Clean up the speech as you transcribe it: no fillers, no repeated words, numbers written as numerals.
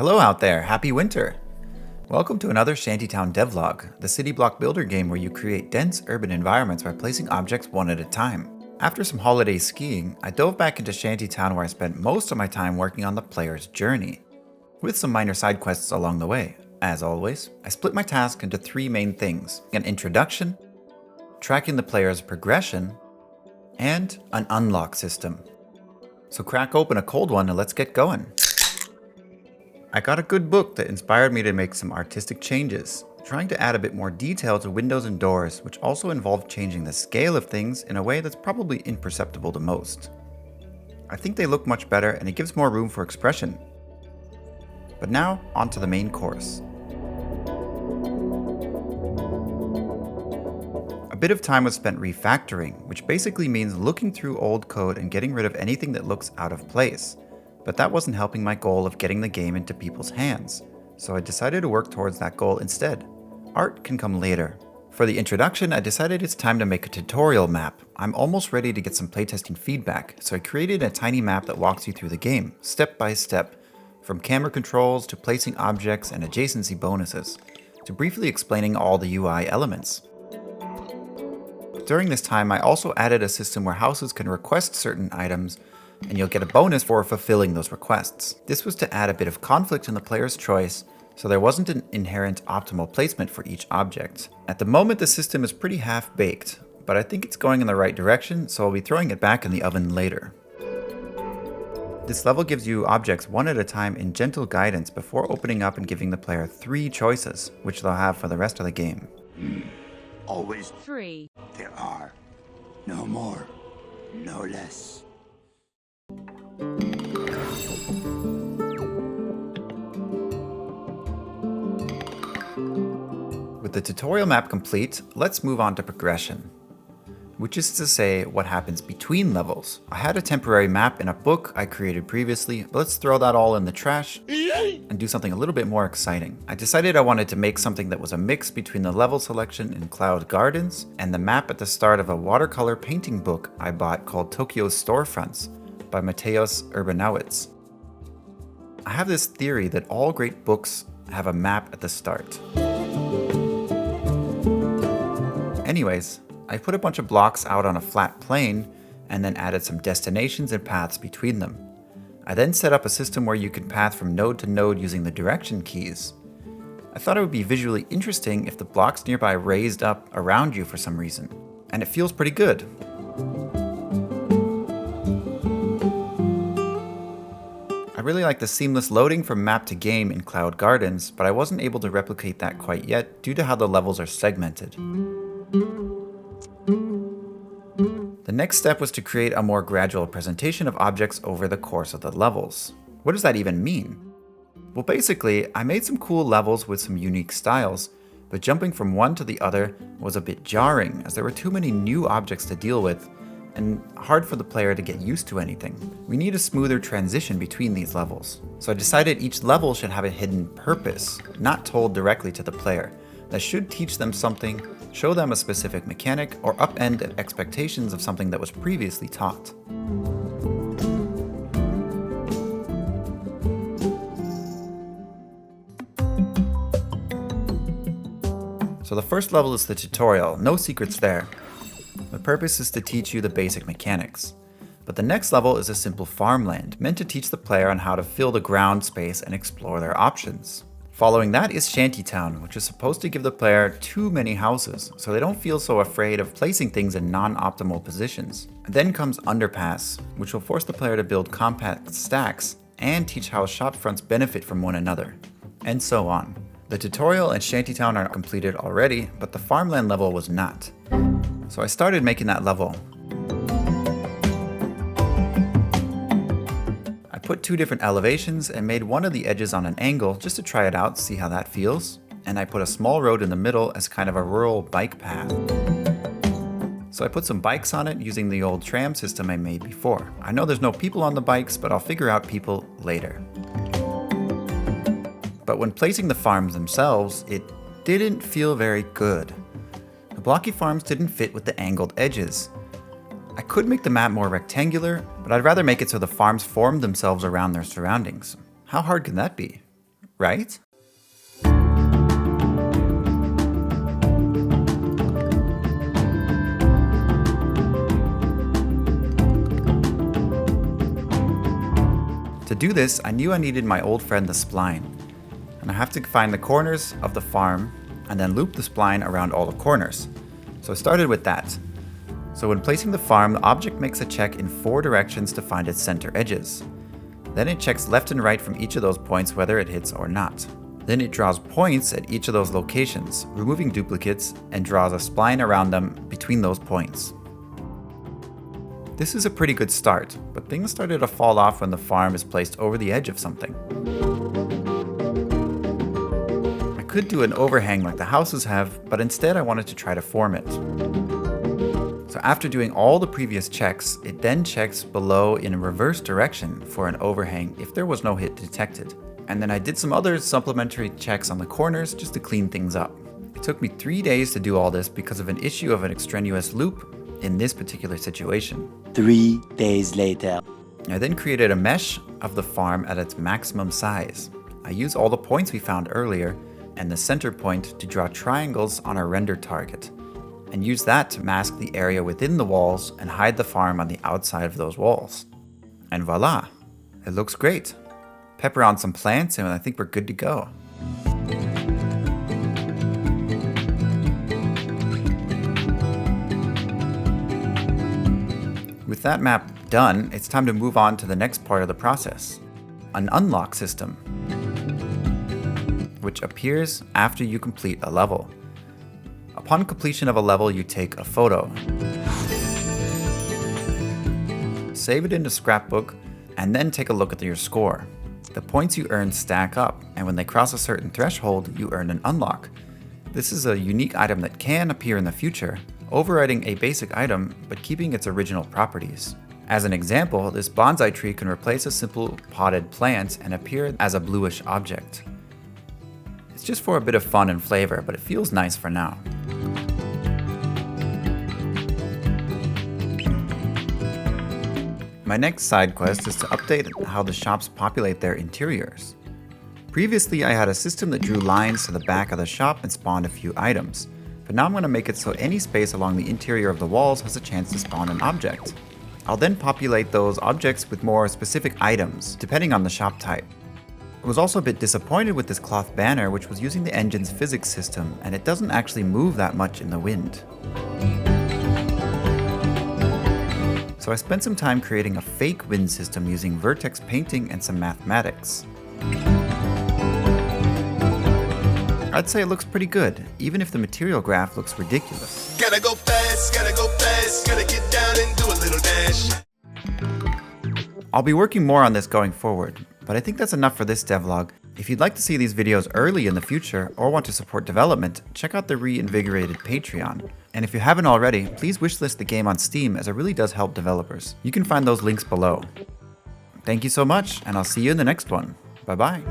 Hello out there, happy winter! Welcome to another ShantyTown Devlog, the city block builder game where you create dense urban environments by placing objects one at a time. After some holiday skiing, I dove back into Shantytown where I spent most of my time working on the player's journey, with some minor side quests along the way. As always, I split my task into three main things: an introduction, tracking the player's progression, and an unlock system. So crack open a cold one and let's get going. I got a good book that inspired me to make some artistic changes, trying to add a bit more detail to windows and doors, which also involved changing the scale of things in a way that's probably imperceptible to most. I think they look much better and it gives more room for expression. But now, onto the main course. A bit of time was spent refactoring, which basically means looking through old code and getting rid of anything that looks out of place. But that wasn't helping my goal of getting the game into people's hands, so I decided to work towards that goal instead. Art can come later. For the introduction, I decided it's time to make a tutorial map. I'm almost ready to get some playtesting feedback, so I created a tiny map that walks you through the game, step by step, from camera controls to placing objects and adjacency bonuses, to briefly explaining all the UI elements. During this time, I also added a system where houses can request certain items and you'll get a bonus for fulfilling those requests. This was to add a bit of conflict in the player's choice, so there wasn't an inherent optimal placement for each object. At the moment, the system is pretty half-baked, but I think it's going in the right direction, so I'll be throwing it back in the oven later. This level gives you objects one at a time in gentle guidance before opening up and giving the player 3 choices, which they'll have for the rest of the game. Always 3. There are no more, no less. With the tutorial map complete, let's move on to progression, which is to say what happens between levels. I had a temporary map in a book I created previously, but let's throw that all in the trash and do something a little bit more exciting. I decided I wanted to make something that was a mix between the level selection in Cloud Gardens and the map at the start of a watercolor painting book I bought called Tokyo's Storefronts by Mateusz Urbanowicz. I have this theory that all great books have a map at the start. Anyways, I put a bunch of blocks out on a flat plane and then added some destinations and paths between them. I then set up a system where you can path from node to node using the direction keys. I thought it would be visually interesting if the blocks nearby raised up around you for some reason, and it feels pretty good. I really like the seamless loading from map to game in Cloud Gardens, but I wasn't able to replicate that quite yet due to how the levels are segmented. The next step was to create a more gradual presentation of objects over the course of the levels. What does that even mean? Well, basically, I made some cool levels with some unique styles, but jumping from one to the other was a bit jarring as there were too many new objects to deal with and hard for the player to get used to anything. We need a smoother transition between these levels. So I decided each level should have a hidden purpose, not told directly to the player, that should teach them something, show them a specific mechanic, or upend expectations of something that was previously taught. So the first level is the tutorial, no secrets there. The purpose is to teach you the basic mechanics. But the next level is a simple farmland, meant to teach the player on how to fill the ground space and explore their options. Following that is Shantytown, which is supposed to give the player too many houses, so they don't feel so afraid of placing things in non-optimal positions. And then comes Underpass, which will force the player to build compact stacks and teach how shop fronts benefit from one another, and so on. The tutorial and Shantytown are completed already, but the farmland level was not. So I started making that level. I put 2 different elevations and made one of the edges on an angle just to try it out, see how that feels. And I put a small road in the middle as kind of a rural bike path. So I put some bikes on it using the old tram system I made before. I know there's no people on the bikes, but I'll figure out people later. But when placing the farms themselves, it didn't feel very good. The blocky farms didn't fit with the angled edges. I could make the map more rectangular, but I'd rather make it so the farms formed themselves around their surroundings. How hard can that be? right? To do this, I knew I needed my old friend the spline, and I have to find the corners of the farm and then loop the spline around all the corners. So I started with that. So when placing the farm, the object makes a check in 4 directions to find its center edges. Then it checks left and right from each of those points whether it hits or not. Then it draws points at each of those locations, removing duplicates, and draws a spline around them between those points. This is a pretty good start, but things started to fall off when the farm is placed over the edge of something. I could do an overhang like the houses have, but instead I wanted to try to form it. So after doing all the previous checks, it then checks below in a reverse direction for an overhang if there was no hit detected. And then I did some other supplementary checks on the corners just to clean things up. It took me 3 days to do all this because of an issue of an extraneous loop in this particular situation. 3 days later. I then created a mesh of the farm at its maximum size. I used all the points we found earlier and the center point to draw triangles on our render target, and use that to mask the area within the walls and hide the farm on the outside of those walls. And voila, it looks great. Pepper on some plants and I think we're good to go. With that map done, it's time to move on to the next part of the process, an unlock system, which appears after you complete a level. Upon completion of a level, you take a photo, save it into Scrapbook, and then take a look at your score. The points you earn stack up, and when they cross a certain threshold, you earn an unlock. This is a unique item that can appear in the future, overriding a basic item but keeping its original properties. As an example, this bonsai tree can replace a simple potted plant and appear as a bluish object. It's just for a bit of fun and flavor, but it feels nice for now. My next side quest is to update how the shops populate their interiors. Previously, I had a system that drew lines to the back of the shop and spawned a few items, but now I'm going to make it so any space along the interior of the walls has a chance to spawn an object. I'll then populate those objects with more specific items, depending on the shop type. I was also a bit disappointed with this cloth banner, which was using the engine's physics system, and it doesn't actually move that much in the wind. So I spent some time creating a fake wind system using vertex painting and some mathematics. I'd say it looks pretty good, even if the material graph looks ridiculous. Gotta go fast, gotta get down and do a little dash. I'll be working more on this going forward, but I think that's enough for this devlog. If you'd like to see these videos early in the future or want to support development, check out the reinvigorated Patreon. And if you haven't already, please wishlist the game on Steam as it really does help developers. You can find those links below. Thank you so much, and I'll see you in the next one. Bye bye.